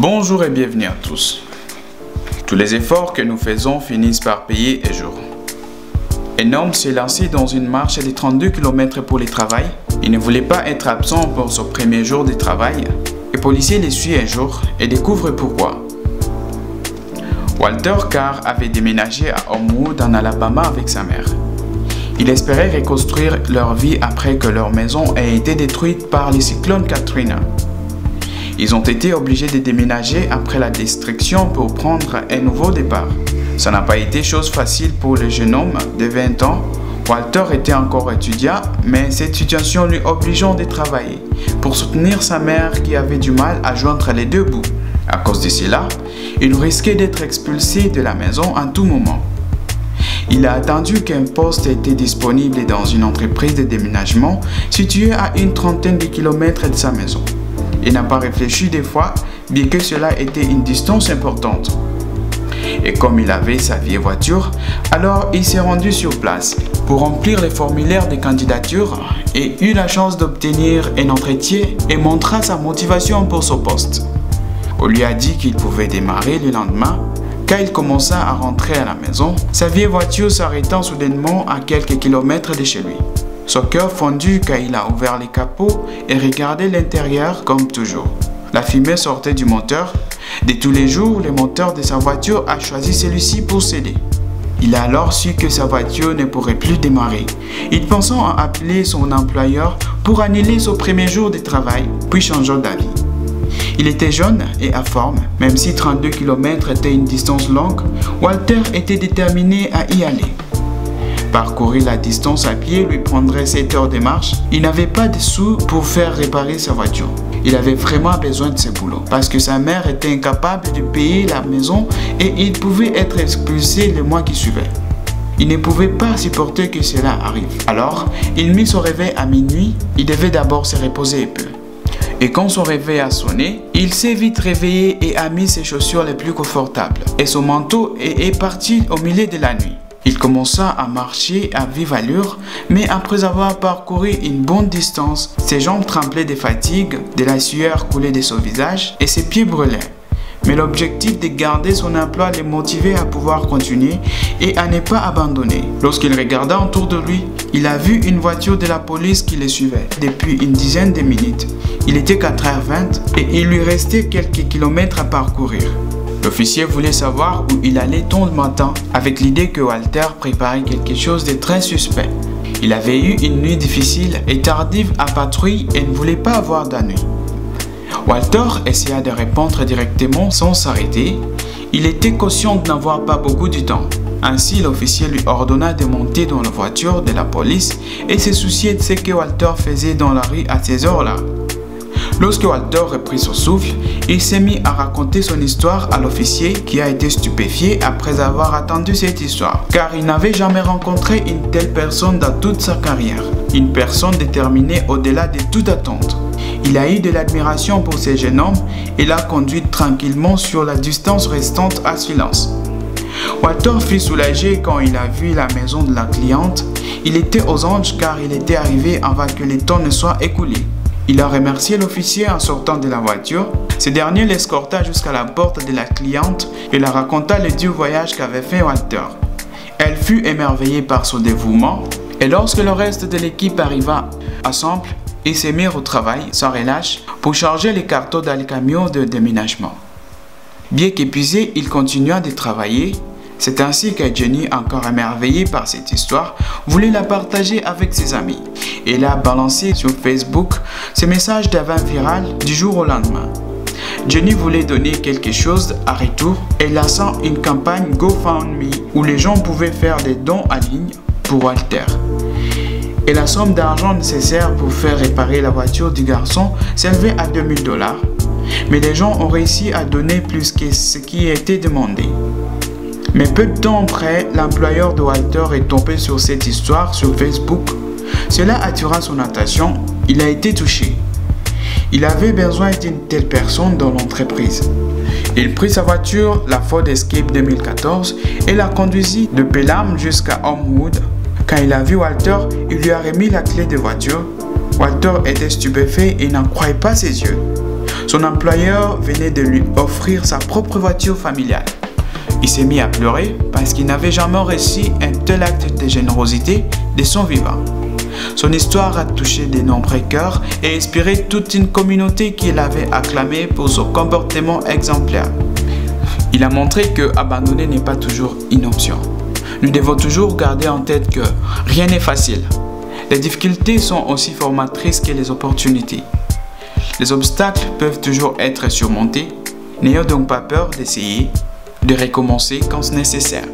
Bonjour et bienvenue à tous. Tous les efforts que nous faisons finissent par payer un jour. Un homme s'est lancé dans une marche de 32 km pour le travail. Il ne voulait pas être absent pour son premier jour de travail. Le policier le suit un jour et découvre pourquoi. Walter Carr avait déménagé à Homewood en Alabama avec sa mère. Il espérait reconstruire leur vie après que leur maison ait été détruite par le cyclone Katrina. Ils ont été obligés de déménager après la destruction pour prendre un nouveau départ. Ça n'a pas été chose facile pour le jeune homme de 20 ans. Walter était encore étudiant, mais cette situation lui obligeant de travailler pour soutenir sa mère qui avait du mal à joindre les deux bouts. À cause de cela, il risquait d'être expulsé de la maison à tout moment. Il a attendu qu'un poste était disponible dans une entreprise de déménagement située à une trentaine de kilomètres de sa maison. Il n'a pas réfléchi des fois, bien que cela était une distance importante. Et comme il avait sa vieille voiture, alors il s'est rendu sur place pour remplir les formulaires de candidature et eut la chance d'obtenir un entretien et montra sa motivation pour ce poste. On lui a dit qu'il pouvait démarrer le lendemain. Quand il commença à rentrer à la maison, sa vieille voiture s'arrêtant soudainement à quelques kilomètres de chez lui. Son cœur fondu quand il a ouvert les capots et regardé l'intérieur comme toujours. La fumée sortait du moteur. De tous les jours, le moteur de sa voiture a choisi celui-ci pour céder. Il a alors su que sa voiture ne pourrait plus démarrer. Il pensant à appeler son employeur pour annuler son premier jour de travail, puis changeant d'avis. Il était jeune et à forme, même si 32 km était une distance longue, Walter était déterminé à y aller. Parcourir la distance à pied lui prendrait 7 heures de marche. Il n'avait pas de sous pour faire réparer sa voiture. Il avait vraiment besoin de ce boulot parce que sa mère était incapable de payer la maison et il pouvait être expulsé le mois qui suivait. Il ne pouvait pas supporter que cela arrive. Alors, il mit son réveil à minuit. Il devait d'abord se reposer un peu. Et quand son réveil a sonné, il s'est vite réveillé et a mis ses chaussures les plus confortables et son manteau et est parti au milieu de la nuit. Il commença à marcher à vive allure, mais après avoir parcouru une bonne distance, ses jambes tremblaient de fatigue, de la sueur coulait de son visage et ses pieds brûlaient. Mais l'objectif de garder son emploi le motivait à pouvoir continuer et à ne pas abandonner. Lorsqu'il regarda autour de lui, il a vu une voiture de la police qui le suivait depuis une dizaine de minutes. Il était 4h20 et il lui restait quelques kilomètres à parcourir. L'officier voulait savoir où il allait tôt le matin avec l'idée que Walter préparait quelque chose de très suspect. Il avait eu une nuit difficile et tardive à patrouille et ne voulait pas avoir d'ennui. Walter essaya de répondre directement sans s'arrêter. Il était conscient de n'avoir pas beaucoup de temps. Ainsi, l'officier lui ordonna de monter dans la voiture de la police et se soucier de ce que Walter faisait dans la rue à ces heures-là. Lorsque Walter reprit son souffle, il s'est mis à raconter son histoire à l'officier qui a été stupéfié après avoir entendu cette histoire, car il n'avait jamais rencontré une telle personne dans toute sa carrière. Une personne déterminée au-delà de toute attente. Il a eu de l'admiration pour ce jeune homme et l'a conduit tranquillement sur la distance restante à silence. Walter fut soulagé quand il a vu la maison de la cliente. Il était aux anges car il était arrivé avant que le temps ne soit écoulé. Il a remercié l'officier en sortant de la voiture. Ce dernier l'escorta jusqu'à la porte de la cliente et la raconta le dur voyage qu'avait fait Walter. Elle fut émerveillée par son dévouement et lorsque le reste de l'équipe arriva ensemble, ils se mirent au travail sans relâche pour charger les cartons dans le camion de déménagement. Bien qu'épuisé, il continua de travailler. C'est ainsi que Jenny, encore émerveillée par cette histoire, voulait la partager avec ses amis. Elle a balancé sur Facebook ce message devint viral du jour au lendemain. Jenny voulait donner quelque chose à retour et lança une campagne GoFundMe où les gens pouvaient faire des dons en ligne pour Walter. Et la somme d'argent nécessaire pour faire réparer la voiture du garçon s'élevait à 2000 $. Mais les gens ont réussi à donner plus que ce qui était demandé. Mais peu de temps après, l'employeur de Walter est tombé sur cette histoire sur Facebook. Cela attira son attention. Il a été touché. Il avait besoin d'une telle personne dans l'entreprise. Il prit sa voiture, la Ford Escape 2014, et la conduisit de Pelham jusqu'à Homewood. Quand il a vu Walter, il lui a remis la clé de voiture. Walter était stupéfait et n'en croyait pas ses yeux. Son employeur venait de lui offrir sa propre voiture familiale. Il s'est mis à pleurer parce qu'il n'avait jamais reçu un tel acte de générosité de son vivant. Son histoire a touché de nombreux cœurs et inspiré toute une communauté qui l'avait acclamé pour son comportement exemplaire. Il a montré que abandonner n'est pas toujours une option. Nous devons toujours garder en tête que rien n'est facile. Les difficultés sont aussi formatrices que les opportunités. Les obstacles peuvent toujours être surmontés. N'ayons donc pas peur d'essayer, de recommencer quand c'est nécessaire.